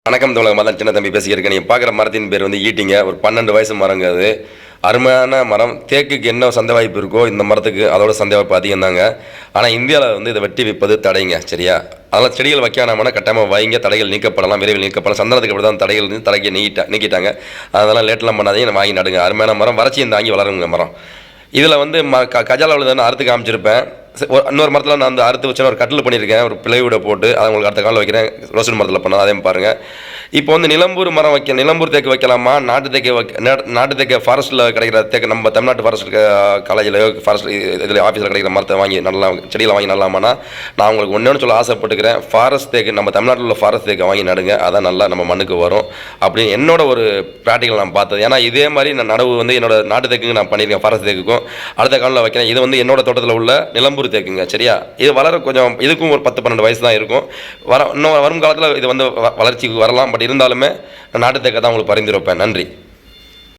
வணக்கம் தோழர். மதன் சின்ன தம்பி பேசியிருக்கேன். நீங்கள் பார்க்குற மரத்தின் பேர் வந்து ஈட்டிங்க. ஒரு 12 வயசு மரங்க. அது அருமையான மரம். தேக்குக்கு என்ன சந்தை வாய்ப்பு இருக்கோ இந்த மரத்துக்கு அதோட சந்தை வாய்ப்பு அதிகம் தாங்க. ஆனால் இந்தியாவில் வந்து இதை வெட்டி விற்பது தடைங்க. சரியா? அதனால் செடிகள் வைக்காமல் கட்டாயமாக வைங்க. தடைகள் நீக்கப்படலாம், விரைவில் நீக்கப்படலாம். சந்தனத்துக்கு அப்படி தான் தடைகள் தடைக்கு நீக்கிட்டாங்க. அதெல்லாம் லேட்டெலாம் பண்ணாதீங்க, வாங்கி நடுங்க. அருமையான மரம், வறட்சியும் தாங்கி வளருங்க மரம். இதில் வந்து கஜாலாவில் தான் அறுத்து காமிச்சிருப்பேன். இன்னொரு மரத்தில் நான் அந்த அறுத்து வச்சு ஒரு கட்டில் பண்ணியிருக்கேன், ஒரு பிளைவுட போட்டு. அதை உங்களுக்கு அடுத்த காலில் வைக்கிறேன். ரோசன் மரத்தில் பண்ணால் அதையும் பாருங்கள். இப்போ வந்து நிலம்பூர் மரம் நிலம்பூர் தேக்கு வைக்கலாமா, நாட்டு தேக்கு ஃபாரஸ்ட்டில் கிடைக்கிற தேக்கு, நம்ம தமிழ்நாட்டு ஃபாரஸ்ட் காலேஜில் ஃபாரஸ்ட் இதில் ஆஃபீஸில் கிடைக்கிற மரத்தை வாங்கி நடலாம், செடியில் வாங்கி நடலாமான்னா நான் உங்களுக்கு ஒன்று சொல்ல ஆசைப்பட்டுக்கிறேன். ஃபாரஸ்ட் தேக்கு, நம்ம தமிழ்நாட்டில் உள்ள ஃபாரஸ்ட் தேக்கை வாங்கி நடுங்க. அதான் நல்லா நம்ம மண்ணுக்கு வரும் அப்படின்னு என்னோட ஒரு ப்ராக்டிக்கல் நான் பார்த்தது. ஏன்னா இதே மாதிரி நான் நடவு வந்து என்னோட நாட்டு தேக்குக்கு நான் பண்ணியிருக்கேன், ஃபாரஸ்ட் தேக்குக்கும் அடுத்த காலில் வைக்கிறேன். இது வந்து என்னோட தோட்டத்தில் உள்ள நிலம்பூர் தேக்குங்க. சரியா? இது வளர கொஞ்சம், இதுக்கும் ஒரு 10-12 வயசு தான் இருக்கும். இன்னும் வரும் காலத்தில் இது வந்து வளர்ச்சிக்கு வரலாம். பட் இருந்தாலுமே நான் நாட்டு தேக்கை தான் உங்களுக்கு பரிந்துரைப்பேன். நன்றி.